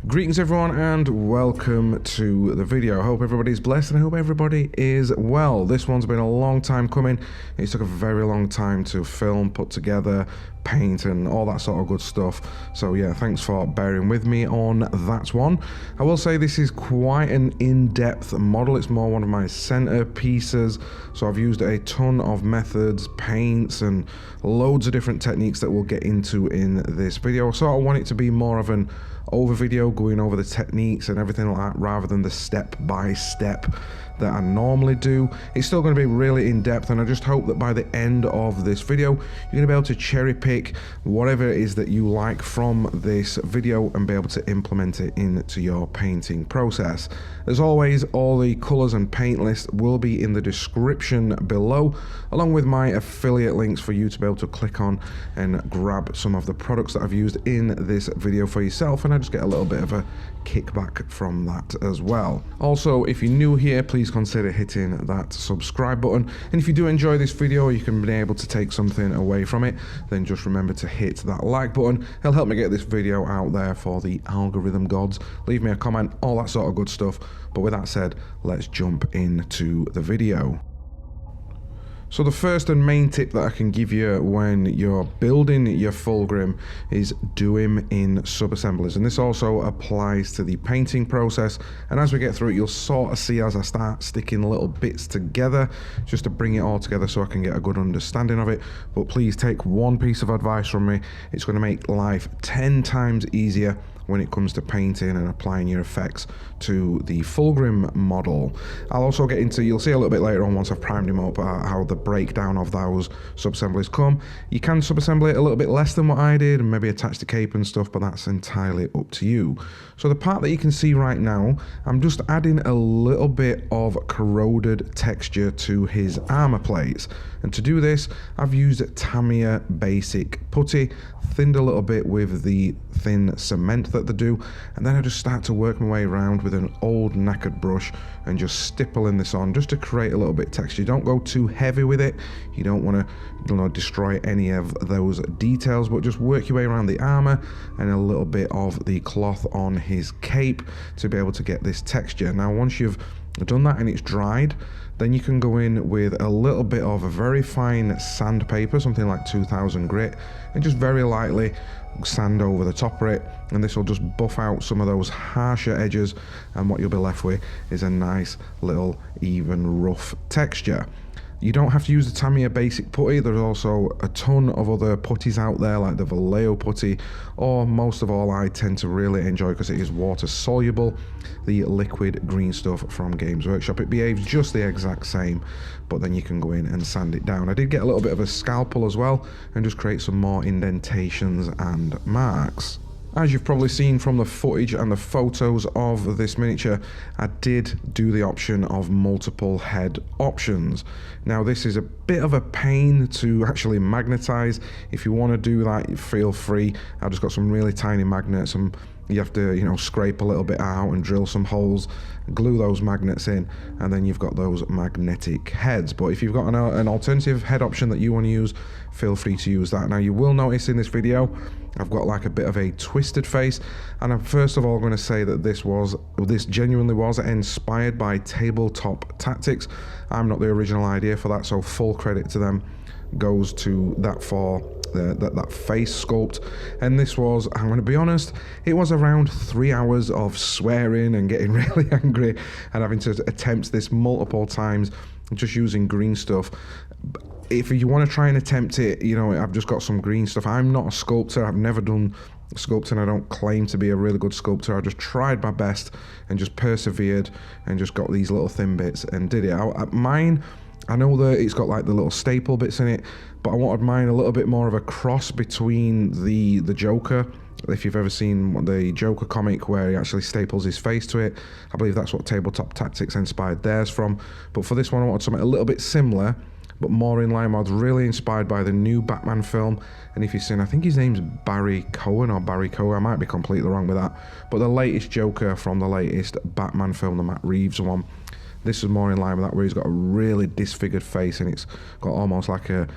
Greetings everyone and welcome to the video. I hope everybody's blessed and I hope everybody is well. This one's been a long time coming. It took a very long time to film, put together, paint and all that sort of good stuff. So yeah, thanks for bearing with me on that one. I will say this is quite an in-depth model. It's more one of my center pieces. So I've used a ton of methods, paints and loads of different techniques that we'll get into in this video. So I want it to be more of an over video going over the techniques and everything like that rather than the step by step that I normally do. It's still going to be really in depth and I just hope that by the end of this video you're going to be able to cherry pick whatever it is that you like from this video and be able to implement it into your painting process. As always, all the colors and paint list will be in the description below, along with my affiliate links for you to be able to click on and grab some of the products that I've used in this video for yourself, and I just get a little bit of a kickback from that as well. Also, if you're new here, please consider hitting that subscribe button, and if you do enjoy this video, you can be able to take something away from it, then just remember to hit that like button. It'll help me get this video out there for the algorithm gods. Leave me a comment, all that sort of good stuff. But with that said, let's jump into the video. So the first and main tip that I can give you when you're building your Fulgrim is do him in Subassemblies, and this also applies to the painting process. And as we get through it, you'll sort of see as I start sticking little bits together just to bring it all together so I can get a good understanding of it. But please take one piece of advice from me. It's going to make life 10 times easier when it comes to painting and applying your effects to the Fulgrim model. I'll also get into, you'll see a little bit later on once I've primed him up, how the breakdown of those subassemblies come. You can subassemble it a little bit less than what I did and maybe attach the cape and stuff, but that's entirely up to you. So the part that you can see right now, I'm just adding a little bit of corroded texture to his armor plates. And to do this, I've used Tamiya basic putty, thinned a little bit with the thin cement that they do, and then I just start to work my way around with an old knackered brush and just stippling this on just to create a little bit of texture. Don't go too heavy with it. You don't want to destroy any of those details, but just work your way around the armor and a little bit of the cloth on his cape to be able to get this texture. Now once you've done that and it's dried, then you can go in with a little bit of a very fine sandpaper, something like 2000 grit, and just very lightly sand over the top of it, and this will just buff out some of those harsher edges, and what you'll be left with is a nice little even rough texture. You don't have to use the Tamiya basic putty. There's also a ton of other putties out there like the Villainy putty, or most of all I tend to really enjoy, because it is water soluble, the liquid green stuff from Games Workshop. It behaves just the exact same, but then you can go in and sand it down. I did get a little bit of a scalpel as well and just create some more indentations and marks. As you've probably seen from the footage and the photos of this miniature, I did do the option of multiple head options. Now this is a bit of a pain to actually magnetize. If you want to do that, feel free. I've just got some really tiny magnets, and you have to, scrape a little bit out and drill some holes, glue those magnets in, and then you've got those magnetic heads. But if you've got an alternative head option that you want to use, feel free to use that. Now you will notice in this video I've got like a bit of a twisted face, and I'm first of all going to say that this genuinely was inspired by Tabletop Tactics. I'm not the original idea for that, so full credit to them goes to that for that face sculpt. And this was, I'm going to be honest, it was around 3 hours of swearing and getting really angry and having to attempt this multiple times just using green stuff. If you want to try and attempt it, I've just got some green stuff. I'm not a sculptor. I've never done sculpting. I don't claim to be a really good sculptor. I just tried my best and just persevered and just got these little thin bits and did it. Mine, I know that it's got like the little staple bits in it, but I wanted mine a little bit more of a cross between the Joker. If you've ever seen the Joker comic where he actually staples his face to it, I believe that's what Tabletop Tactics inspired theirs from. But for this one, I wanted something a little bit similar, but more in line. I was really inspired by the new Batman film, and if you've seen, I think his name's Barry Cohen or Barry Cohen, I might be completely wrong with that, but the latest Joker from the latest Batman film, the Matt Reeves one. This is more in line with that, where he's got a really disfigured face and it's got almost like a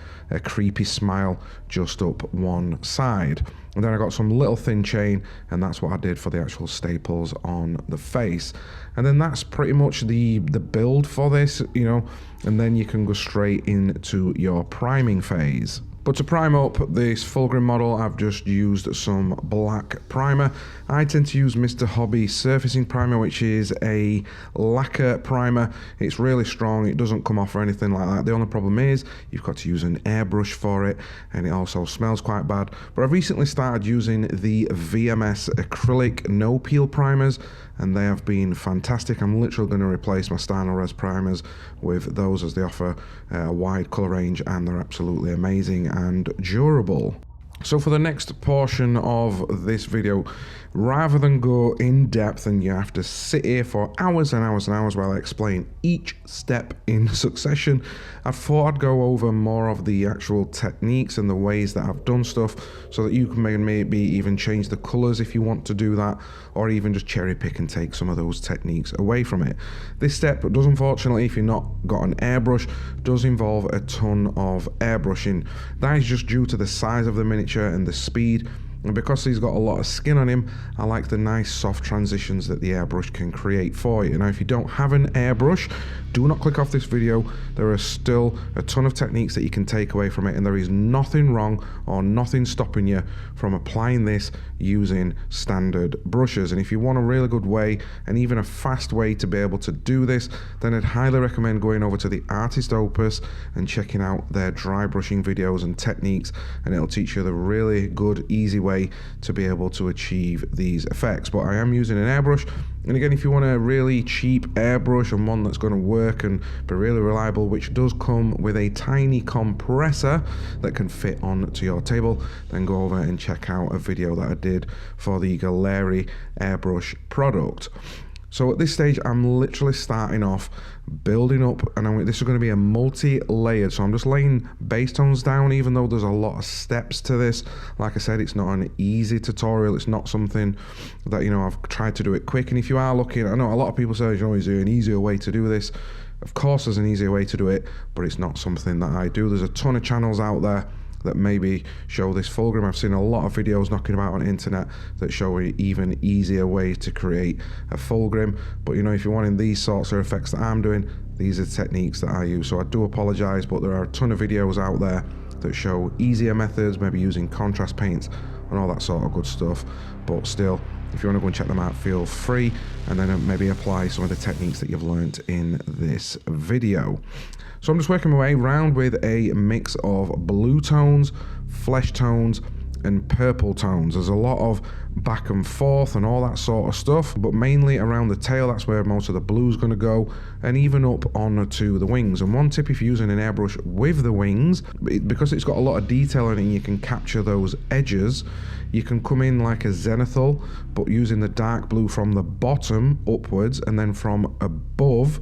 creepy smile just up one side. And then I got some little thin chain, and that's what I did for the actual staples on the face. And then that's pretty much the build for this, you know, and then you can go straight into your priming phase. But to prime up this Fulgrim model, I've just used some black primer. I tend to use Mr. Hobby Surfacing Primer, which is a lacquer primer. It's really strong, it doesn't come off or anything like that. The only problem is you've got to use an airbrush for it, and it also smells quite bad. But I've recently started using the VMS acrylic no peel primers, and they have been fantastic. I'm literally going to replace my Stano Res primers with those, as they offer a wide colour range and they're absolutely amazing and durable. So for the next portion of this video, rather than go in depth and you have to sit here for hours and hours and hours while I explain each step in succession, I thought I'd go over more of the actual techniques and the ways that I've done stuff, so that you can maybe even change the colors if you want to do that, or even just cherry pick and take some of those techniques away from it. This step does, unfortunately, if you're not got an airbrush, does involve a ton of airbrushing. That is just due to the size of the miniature and the speed, and because he's got a lot of skin on him, I like the nice soft transitions that the airbrush can create for you. Now, if you don't have an airbrush, do not click off this video. There are still a ton of techniques that you can take away from it, and there is nothing wrong or nothing stopping you from applying this using standard brushes. And if you want a really good way and even a fast way to be able to do this, then I'd highly recommend going over to the Artist Opus and checking out their dry brushing videos and techniques, and it'll teach you the really good, easy way to be able to achieve these effects. But I am using an airbrush, and again, if you want a really cheap airbrush and one that's going to work and be really reliable, which does come with a tiny compressor that can fit onto your table, then go over and check out a video that I did for the Villainy airbrush product. So at this stage, I'm literally starting off building up, and this is going to be a multi-layered, so I'm just laying base tones down, even though there's a lot of steps to this. Like I said, it's not an easy tutorial. It's not something that, you know, I've tried to do it quick. And if you are looking, I know a lot of people say, you know, is there an easier way to do this? Of course there's an easier way to do it, but it's not something that I do. There's a ton of channels out there that maybe show this Fulgrim. I've seen a lot of videos knocking about on the internet that show even easier ways to create a Fulgrim. But, you know, if you're wanting these sorts of effects that I'm doing, these are techniques that I use. So I do apologize, but there are a ton of videos out there that show easier methods, maybe using contrast paints and all that sort of good stuff. But still, if you want to go and check them out, feel free, and then maybe apply some of the techniques that you've learnt in this video. So I'm just working my way around with a mix of blue tones, flesh tones, and purple tones. There's a lot of back and forth and all that sort of stuff, but mainly around the tail, that's where most of the blue's going to go, and even up onto the wings. And one tip, if you're using an airbrush with the wings, because it's got a lot of detail in it and you can capture those edges, you can come in like a zenithal, but using the dark blue from the bottom upwards, and then from above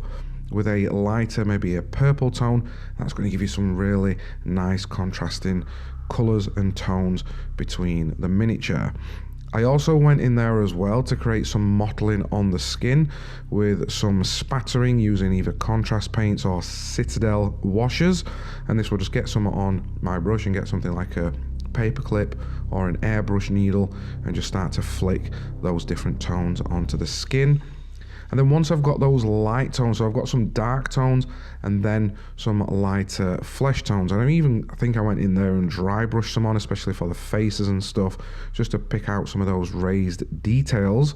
with a lighter, maybe a purple tone. That's going to give you some really nice contrasting colors and tones between the miniature. I also went in there as well to create some mottling on the skin with some spattering using either contrast paints or citadel washes, and this will just get some on my brush and get something like a paper clip or an airbrush needle and just start to flick those different tones onto the skin. And then once I've got those light tones, so I've got some dark tones and then some lighter flesh tones. And I think I went in there and dry brushed some on, especially for the faces and stuff, just to pick out some of those raised details.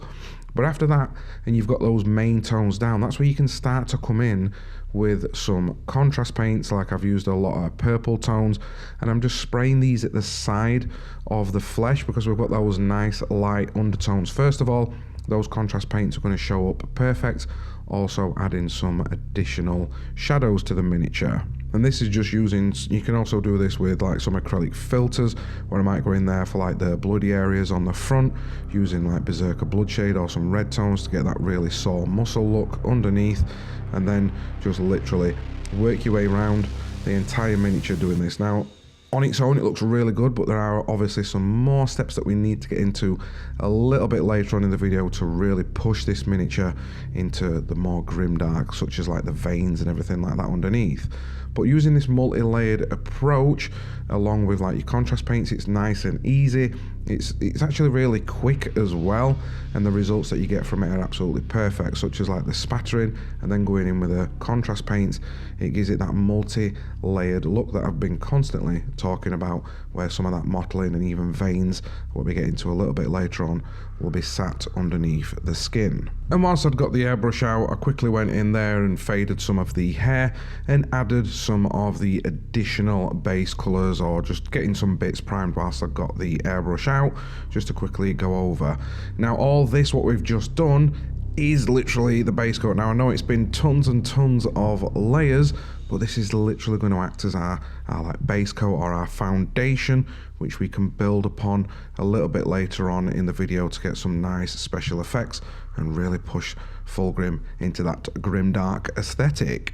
But after that, and you've got those main tones down, that's where you can start to come in with some contrast paints. Like I've used a lot of purple tones, and I'm just spraying these at the side of the flesh because we've got those nice light undertones. First of all, those contrast paints are going to show up perfect, also adding some additional shadows to the miniature. And this is just using, you can also do this with like some acrylic filters, where I might go in there for like the bloody areas on the front, using like Berserker bloodshade or some red tones to get that really sore muscle look underneath, and then just literally work your way around the entire miniature doing this. Now, On its own, it looks really good, but there are obviously some more steps that we need to get into a little bit later on in the video to really push this miniature into the more grimdark, such as like the veins and everything like that underneath. But using this multi-layered approach, along with like your contrast paints, it's nice and easy. It's actually really quick as well, and the results that you get from it are absolutely perfect, such as like the spattering and then going in with the contrast paints. It gives it that multi-layered look that I've been constantly talking about, where some of that mottling and even veins, what we get into a little bit later on, will be sat underneath the skin. And whilst I'd got the airbrush out, I quickly went in there and faded some of the hair and added some of the additional base colours, or just getting some bits primed whilst I got the airbrush out, just to quickly go over. Now all this, what we've just done, is literally the base coat. Now I know it's been tons and tons of layers, but this is literally going to act as our like base coat or our foundation, which we can build upon a little bit later on in the video to get some nice special effects and really push Fulgrim into that grimdark aesthetic.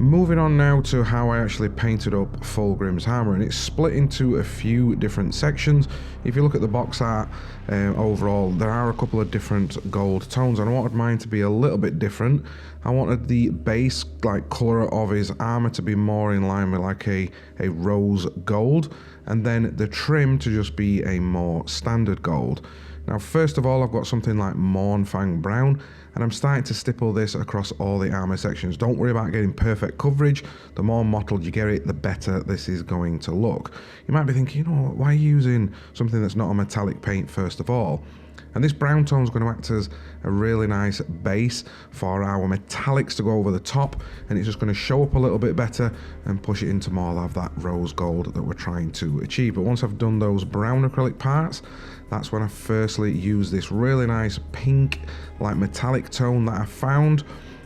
Moving on now to how I actually painted up Fulgrim's armour, and it's split into a few different sections. If you look at the box art overall, there are a couple of different gold tones, and I wanted mine to be a little bit different. I wanted the base like colour of his armour to be more in line with like a rose gold, and then the trim to just be a more standard gold. Now first of all, I've got something like Morn Fang Brown, and I'm starting to stipple this across all the armour sections. Don't worry about getting perfect coverage. The more mottled you get it, the better this is going to look. You might be thinking, you know, why are you using something that's not a metallic paint first of all? And this brown tone is going to act as a really nice base for our metallics to go over the top, and it's just going to show up a little bit better and push it into more of that rose gold that we're trying to achieve. But once I've done those brown acrylic parts, that's when I firstly use this really nice pink like metallic tone that I found,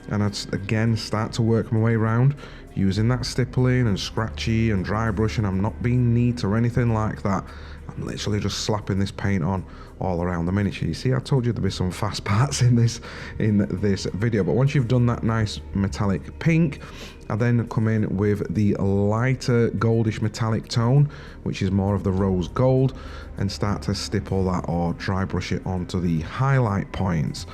and I'd again start to work my way around using that stippling and scratchy and dry brushing. I'm not being neat or anything like that. I'm literally just slapping this paint on all around the miniature. You see, I told you there'd be some fast parts in this video, but once you've done that nice metallic pink, I then come in with the lighter goldish metallic tone, which is more of the rose gold, and start to stipple that or dry brush it onto the highlight points.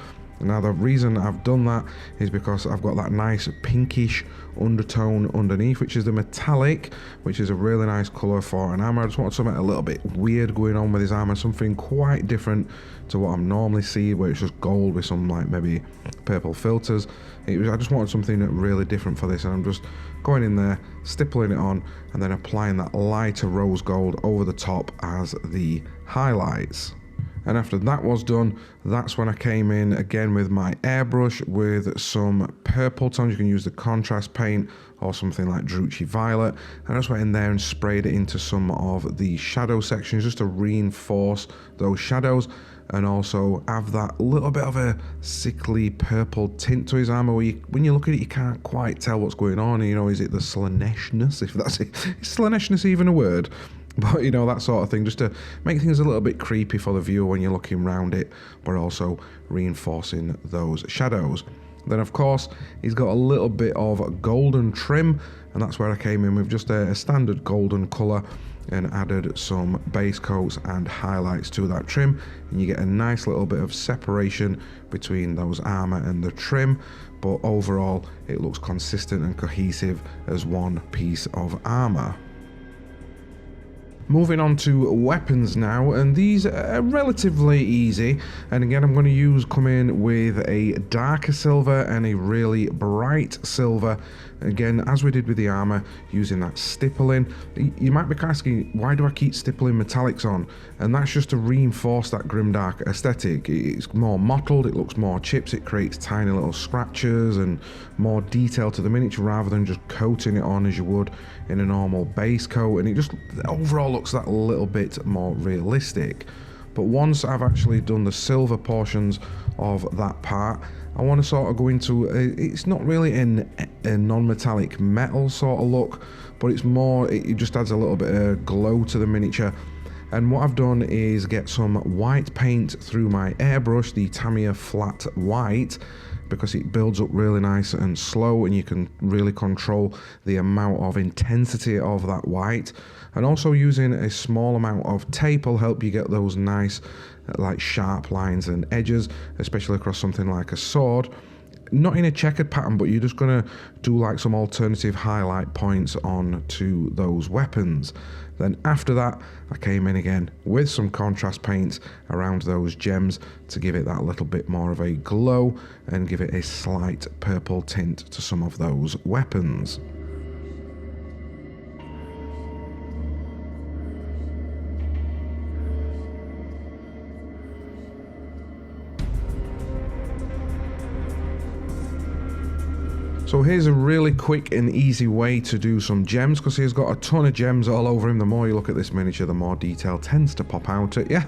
Now the reason I've done that is because I've got that nice pinkish undertone underneath, which is the metallic, which is a really nice colour for an armour. I just wanted something a little bit weird going on with his armour, something quite different to what I'm normally see, where it's just gold with some like maybe purple filters. I just wanted something really different for this, and I'm just going in there, stippling it on, and then applying that lighter rose gold over the top as the highlights. And after that was done, that's when I came in again with my airbrush with some purple tones. You can use the contrast paint or something like druchi violet, and I just went in there and sprayed it into some of the shadow sections just to reinforce those shadows, and also have that little bit of a sickly purple tint to his armor where when you look at it, you can't quite tell what's going on. You know, is it the Slaneshness? If that's it. Is Slaneshness even a word? But you know, that sort of thing, just to make things a little bit creepy for the viewer when you're looking around it, but also reinforcing those shadows. Then of course he's got a little bit of golden trim, and that's where I came in with just a standard golden colour and added some base coats and highlights to that trim, and you get a nice little bit of separation between those armour and the trim, but overall it looks consistent and cohesive as one piece of armour. Moving on to weapons now, and these are relatively easy, and again I'm going to come in with a darker silver and a really bright silver, again as we did with the armour, using that stippling. You might be asking, why do I keep stippling metallics on? And that's just to reinforce that grimdark aesthetic. It's more mottled, it looks more chips, it creates tiny little scratches and more detail to the miniature rather than just coating it on as you would in a normal base coat, and it just overall looks that little bit more realistic. But once I've actually done the silver portions of that part, I want to sort of go into, it's not really a non-metallic metal sort of look, but it's more, it just adds a little bit of glow to the miniature. And what I've done is get some white paint through my airbrush, the Tamiya flat white, because it builds up really nice and slow, and you can really control the amount of intensity of that white. And also using a small amount of tape will help you get those nice like sharp lines and edges, especially across something like a sword. Not in a checkered pattern, but you're just going to do like some alternative highlight points on to those weapons. Then after that, I came in again with some contrast paints around those gems to give it that little bit more of a glow and give it a slight purple tint to some of those weapons. So here's a really quick and easy way to do some gems, because he's got a ton of gems all over him. The more you look at this miniature, the more detail tends to pop out at you.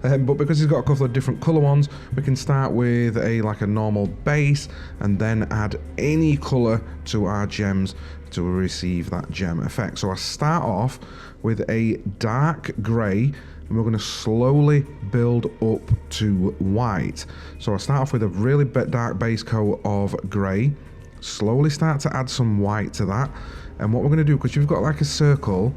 But because he's got a couple of different colour ones, we can start with like a normal base and then add any colour to our gems to receive that gem effect. So I start off with a dark grey, and we're going to slowly build up to white. So I start off with a really dark base coat of grey, slowly start to add some white to that. And what we're going to do, because you've got like a circle,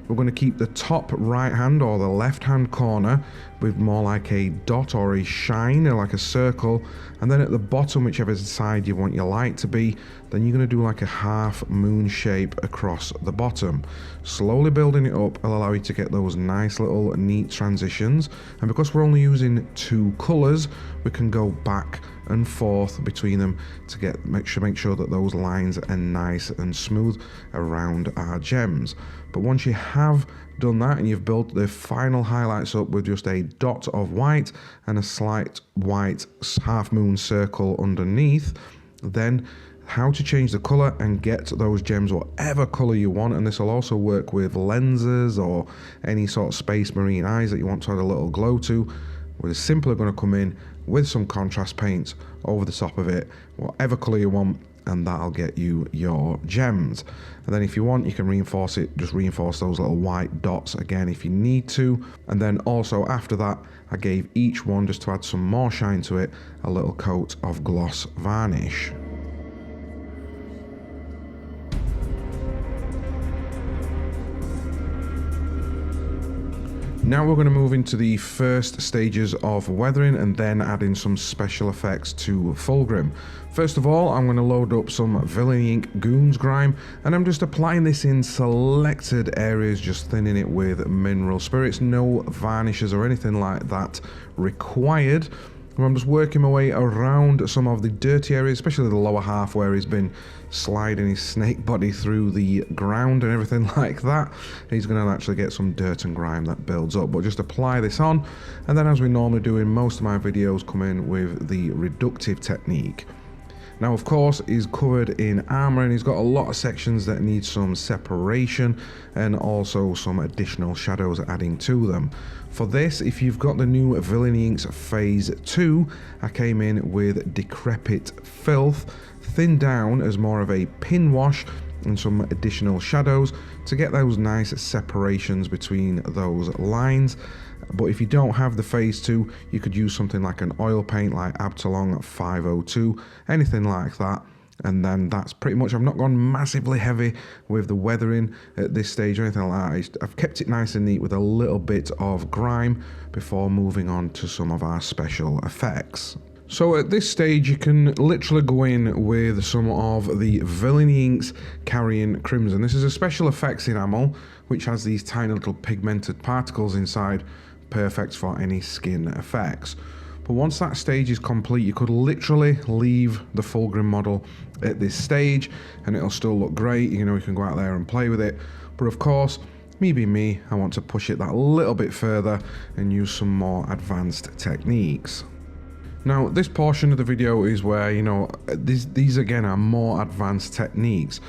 we're going to keep the top right hand or the left hand corner with more like a dot or a shine, or like a circle, and then at the bottom, whichever side you want your light to be, then you're going to do like a half moon shape across the bottom. Slowly building it up will allow you to get those nice little neat transitions, and because we're only using 2 colours, we can go back and forth between them to make sure that those lines are nice and smooth around our gems. But once you have done that and you've built the final highlights up with just a dot of white and a slight white half moon circle underneath, then how to change the color and get those gems whatever color you want. And this will also work with lenses or any sort of space marine eyes that you want to add a little glow to. We're simply going to come in with some contrast paints over the top of it, whatever color you want, and that'll get you your gems. And then if you want, you can reinforce it, just reinforce those little white dots again if you need to. And then also after that, I gave each one, just to add some more shine to it, a little coat of gloss varnish. Now we're going to move into the first stages of weathering and then add in some special effects to Fulgrim. First of all, I'm going to load up some Villainy ink Goons Grime, and I'm just applying this in selected areas, just thinning it with mineral spirits. No varnishes or anything like that required. I'm just working my way around some of the dirty areas, especially the lower half where he's been sliding his snake body through the ground and everything like that. He's going to actually get some dirt and grime that builds up, but just apply this on, and then as we normally do in most of my videos, come in with the reductive technique. Now, of course, he's covered in armor and he's got a lot of sections that need some separation and also some additional shadows adding to them. For this, if you've got the new Villainy Inks Phase 2, I came in with Decrepit Filth, thinned down as more of a pin wash and some additional shadows to get those nice separations between those lines. But if you don't have the Phase 2, you could use something like an oil paint like Abtelung 502, anything like that. And then that's pretty much, I've not gone massively heavy with the weathering at this stage or anything like that. I've kept it nice and neat with a little bit of grime before moving on to some of our special effects. So at this stage, you can literally go in with some of the Villainy Inks Carrying Crimson. This is a special effects enamel, which has these tiny little pigmented particles inside, perfect for any skin effects. But once that stage is complete, you could literally leave the Fulgrim model at this stage and it'll still look great. You know, you can go out there and play with it. But of course, me being me, I want to push it that little bit further and use some more advanced techniques. Now, this portion of the video is where, you know, these again are more advanced techniques.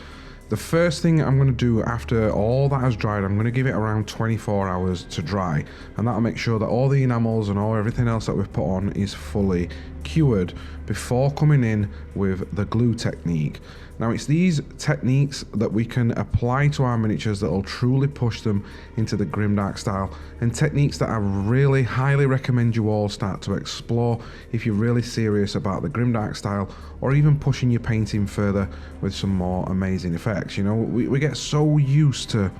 The first thing I'm going to do after all that has dried, I'm going to give it around 24 hours to dry, and that'll make sure that all the enamels and everything else that we've put on is fully cured before coming in with the glue technique. Now, it's these techniques that we can apply to our miniatures that will truly push them into the Grimdark style, and techniques that I really highly recommend you all start to explore if you're really serious about the Grimdark style, or even pushing your painting further with some more amazing effects. You know, we get so used to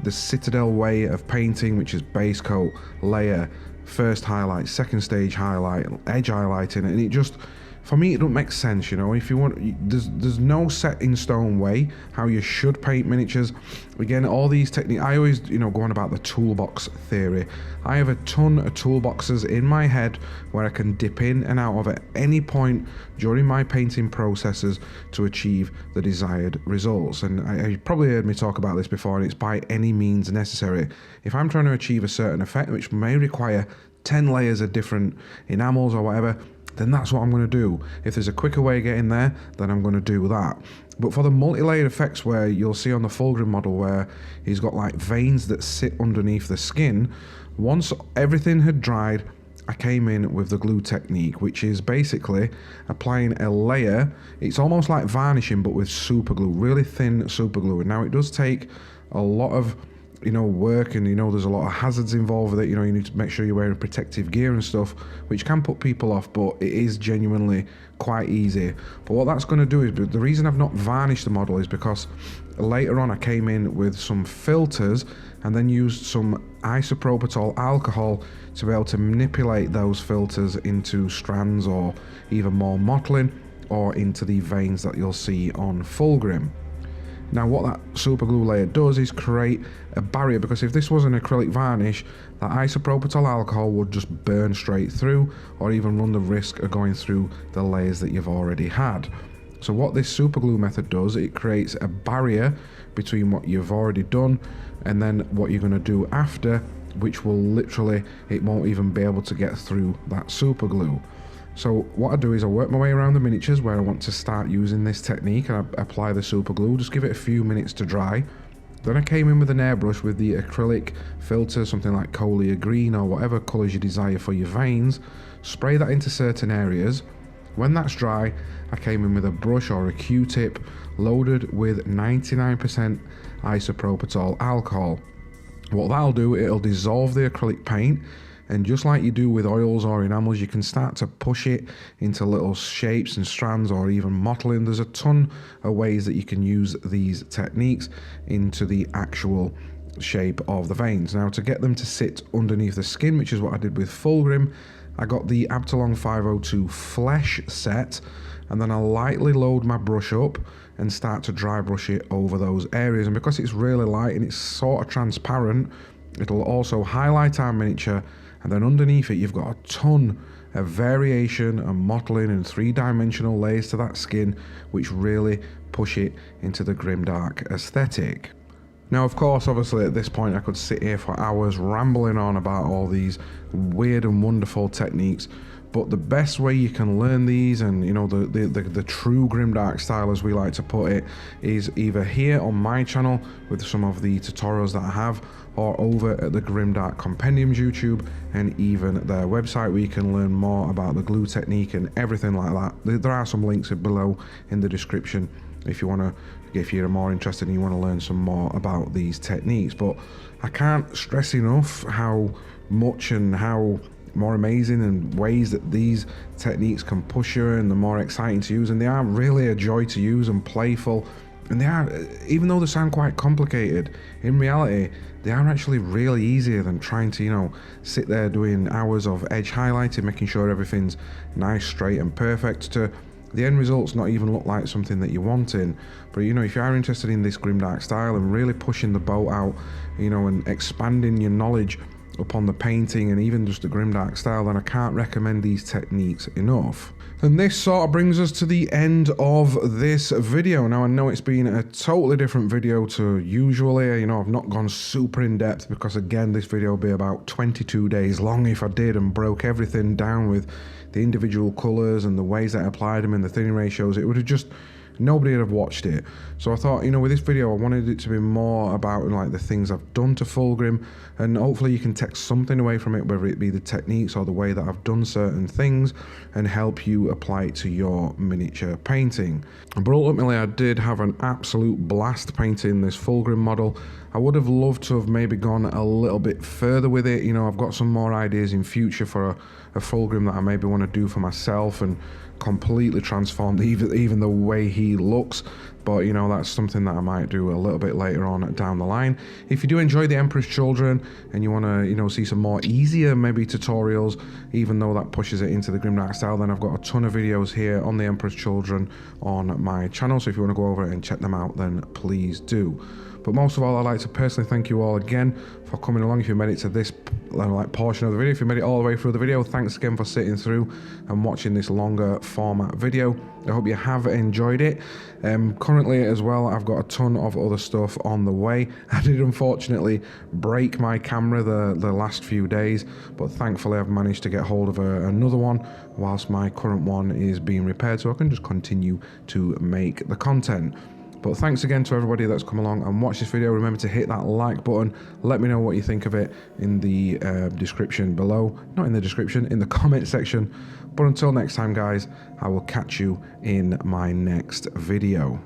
the Citadel way of painting, which is base coat, layer, first highlight, second stage highlight, edge highlighting, and it just, for me, it don't make sense. You know, if you want, there's no set in stone way how you should paint miniatures. Again, all these techniques, I always, you know, go on about the toolbox theory. I have a ton of toolboxes in my head where I can dip in and out of at any point during my painting processes to achieve the desired results. And you probably heard me talk about this before, and it's by any means necessary. If I'm trying to achieve a certain effect, which may require 10 layers of different enamels or whatever, then that's what I'm going to do. If there's a quicker way of getting there, then I'm going to do that. But for the multi-layered effects, where you'll see on the Fulgrim model where he's got like veins that sit underneath the skin, once everything had dried, I came in with the glue technique, which is basically applying a layer. It's almost like varnishing, but with super glue, really thin super glue. And now it does take a lot of, you know, work, and you know, there's a lot of hazards involved with it. You know, you need to make sure you're wearing protective gear and stuff, which can put people off, but it is genuinely quite easy. But what that's going to do is, the reason I've not varnished the model is because later on I came in with some filters and then used some isopropyl alcohol to be able to manipulate those filters into strands, or even more mottling, or into the veins that you'll see on Fulgrim. Now, what that super glue layer does is create a barrier, because if this was an acrylic varnish, that isopropyl alcohol would just burn straight through, or even run the risk of going through the layers that you've already had. So what this super glue method does, it creates a barrier between what you've already done and then what you're going to do after, which will literally, it won't even be able to get through that super glue. So what I do is I work my way around the miniatures where I want to start using this technique, and I apply the super glue, just give it a few minutes to dry. Then I came in with an airbrush with the acrylic filter, something like coilia green or whatever colours you desire for your veins. Spray that into certain areas. When that's dry, I came in with a brush or a Q-tip loaded with 99% isopropyl alcohol. What that'll do, it'll dissolve the acrylic paint, and just like you do with oils or enamels, you can start to push it into little shapes and strands, or even mottling. There's a ton of ways that you can use these techniques into the actual shape of the veins. Now, to get them to sit underneath the skin, which is what I did with Fulgrim, I got the abtelung 502 flesh set, and then I lightly load my brush up and start to dry brush it over those areas. And because it's really light and it's sort of transparent, it'll also highlight our miniature, and then underneath it you've got a ton of variation and mottling and three-dimensional layers to that skin, which really push it into the Grimdark aesthetic. Now, of course, obviously at this point I could sit here for hours rambling on about all these weird and wonderful techniques, but the best way you can learn these, and you know, the true Grimdark style, as we like to put it, is either here on my channel with some of the tutorials that I have, or over at the Grimdark Compendiums YouTube, and even their website, where you can learn more about the glue technique and everything like that. There are some links below in the description if you're more interested and you want to learn some more about these techniques. But I can't stress enough how much and how more amazing and ways that these techniques can push you, and the more exciting to use, and they are really a joy to use and playful. And they are, even though they sound quite complicated, in reality they are actually really easier than trying to, you know, sit there doing hours of edge highlighting, making sure everything's nice, straight and perfect, to the end results not even look like something that you're wanting. But you know, if you are interested in this Grimdark style and really pushing the boat out, you know, and expanding your knowledge upon the painting and even just the Grimdark style, then I can't recommend these techniques enough. And this sort of brings us to the end of this video. Now, I know it's been a totally different video to usually. You know, I've not gone super in depth because, again, this video would be about 22 days long if I did and broke everything down with the individual colours and the ways that I applied them and the thinning ratios. It would have just nobody would have watched it. So I thought, you know, with this video, I wanted it to be more about like the things I've done to Fulgrim, and hopefully you can take something away from it, whether it be the techniques or the way that I've done certain things, and help you apply it to your miniature painting. But ultimately, I did have an absolute blast painting this Fulgrim model. I would have loved to have maybe gone a little bit further with it. You know, I've got some more ideas in future for a Fulgrim that I maybe want to do for myself and completely transformed even the way he looks. But you know, that's something that I might do a little bit later on down the line. If you do enjoy the Emperor's Children and you want to, you know, see some more easier maybe tutorials, even though that pushes it into the Grimdark style, then I've got a ton of videos here on the Emperor's Children on my channel. So if you want to go over and check them out, then please do. But most of all, I'd like to personally thank you all again for coming along. If you made it to this like portion of the video, if you made it all the way through the video, thanks again for sitting through and watching this longer format video. I hope you have enjoyed it. Currently as well, I've got a ton of other stuff on the way. I did unfortunately break my camera the last few days, but thankfully I've managed to get hold of another one whilst my current one is being repaired, so I can just continue to make the content. But thanks again to everybody that's come along and watched this video. Remember to hit that like button. Let me know what you think of it in the description below. Not in the description, in the comment section. But until next time, guys, I will catch you in my next video.